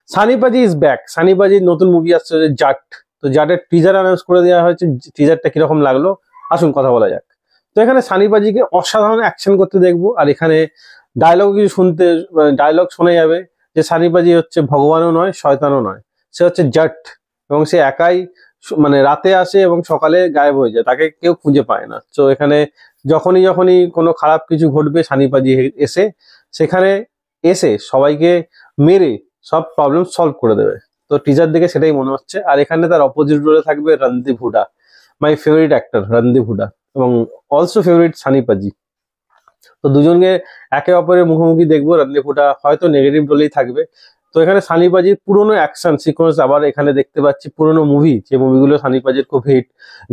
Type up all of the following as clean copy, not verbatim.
সানি পাজি is back. Sunny পাজির নতুন movie আসছে জাট। তো জাটের টিজার অ্যানাউন্স করে দেওয়া হয়েছে। টিজারটা কিরকম লাগলো আসুন কথা বলা যাক। তো এখানে সানি পাজিকে অসাধারণ অ্যাকশন করতে দেখবো, আর এখানে ডায়লগ কিছু শুনতে, ডায়লগ শোনা যাবে যে সানি পাজি হচ্ছে ভগবানও নয় শয়তানও নয়, সে হচ্ছে জাট, এবং সে একাই মানে রাতে আসে এবং সকালে গায়েব হয়ে যায়, তাকে কেউ খুঁজে পায় না। তো এখানে যখনই যখনই কোনো খারাপ কিছু ঘটবে সানি পাজি এসে সেখানে এসে সবাইকে মেরে সব প্রবলেম সলভ করে দেবে। তো টিজার দেখে সেটাই মনে হচ্ছে। আর এখানে তার অপোজিট রোলে থাকবে Randeep Hooda, my favourite actor Randeep Hooda, এবং অলসো ফেভারিট সানি পাজি। তো দুজনকে একে অপরের মুখোমুখি দেখবো। রণদীপ হুডা হয়তো নেগেটিভ রোলেই থাকবে। তো এখানে সানি পাজির পুরোনো অ্যাকশন সিকোয়েন্স আবার এখানে দেখতে পাচ্ছি, পুরোনো মুভি, যে মুভিগুলো সানি পাজির খুব হিট,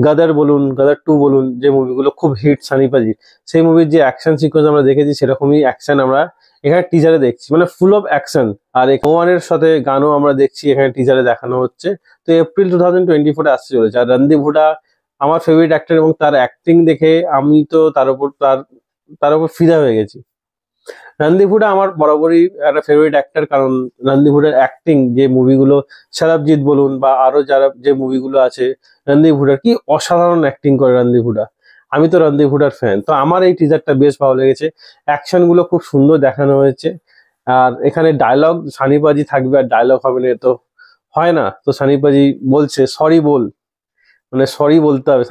গাদার বলুন, গাদার 2 বলুন, যে মুভিগুলো খুব হিট সানি পাজির, সেই মুভির যে অ্যাকশন সিকোয়েন্স আমরা দেখেছি সেরকমই অ্যাকশন আমরা এখানে টিজারে দেখছি, মানে ফুল অফ অ্যাকশন। আর ভগবানের সাথে গানও আমরা দেখছি এখানে টিজারে দেখানো হচ্ছে। তো এপ্রিল 2024 আসতে চলেছে। আর রণদীপ হুডা আমার ফেভারিট অ্যাক্টর, এবং তার অ্যাক্টিং দেখে আমি তো তার উপর ফিদা হয়ে গেছি। রণদীপ হুডা আমার বরাবরই একটা ফেভারিট অ্যাক্টর, কারণ রণদীপ হুডার অ্যাক্টিং, যে মুভিগুলো সরবজিৎ বলুন বা আরো যারা যে মুভিগুলো আছে, রণদীপ হুডার কি অসাধারণ অ্যাক্টিং করে রণদীপ হুডা। আমি তো রণদীপ হুডার ফ্যান। তো আমার এই টিজারটা বেশ ভালো লেগেছে, অ্যাকশন গুলো খুব সুন্দর দেখানো হয়েছে। আর এখানে ডায়লগ সানি পাজি থাকবে, আর ডায়লগ হবে না তো হয় না। তো সানি পাজি বলছে সরি বল, মানে সরি বলতে হবে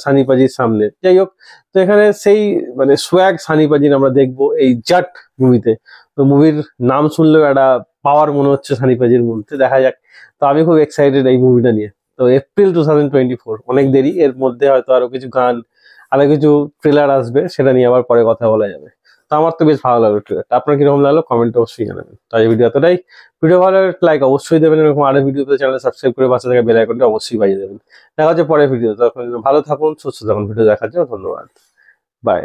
সানি পাজির সামনে। যাই হোক, তো এখানে সেই মানে সোয়াগ সানি পাজির আমরা দেখবো এই জাট মুভিতে। তো মুভির নাম শুনলেও একটা পাওয়ার মনে হচ্ছে সানি পাজির মধ্যে, দেখা যাক। তো আমি খুব এক্সাইটেড এই মুভিটা নিয়ে। তো এপ্রিল 2024, অনেক দেরি, এর মধ্যে হয়তো আরো কিছু গান, আরো কিছু ট্রেলার আসবে, সেটা নিয়ে আবার পরে কথা বলা যাবে। তো আমার তো বেশ ভালো লাগলো ট্রেলারটা। আপনার কিরকম লাগলো কমেন্টে অবশ্যই জানাবেন। তাই ভিডিও এতটাই। ভিডিও ভালো লাগলে লাইক অবশ্যই দেবেন, এরকম আরো ভিডিও পেতে চ্যানেল সাবস্ক্রাইব করে পাশে থাকা বেল আইকনটা অবশ্যই বাজিয়ে দেবেন। দেখা হচ্ছে পরের ভিডিও। তখন ভালো থাকুন, সুস্থ থাকুন। ভিডিও দেখার জন্য ধন্যবাদ। বাই।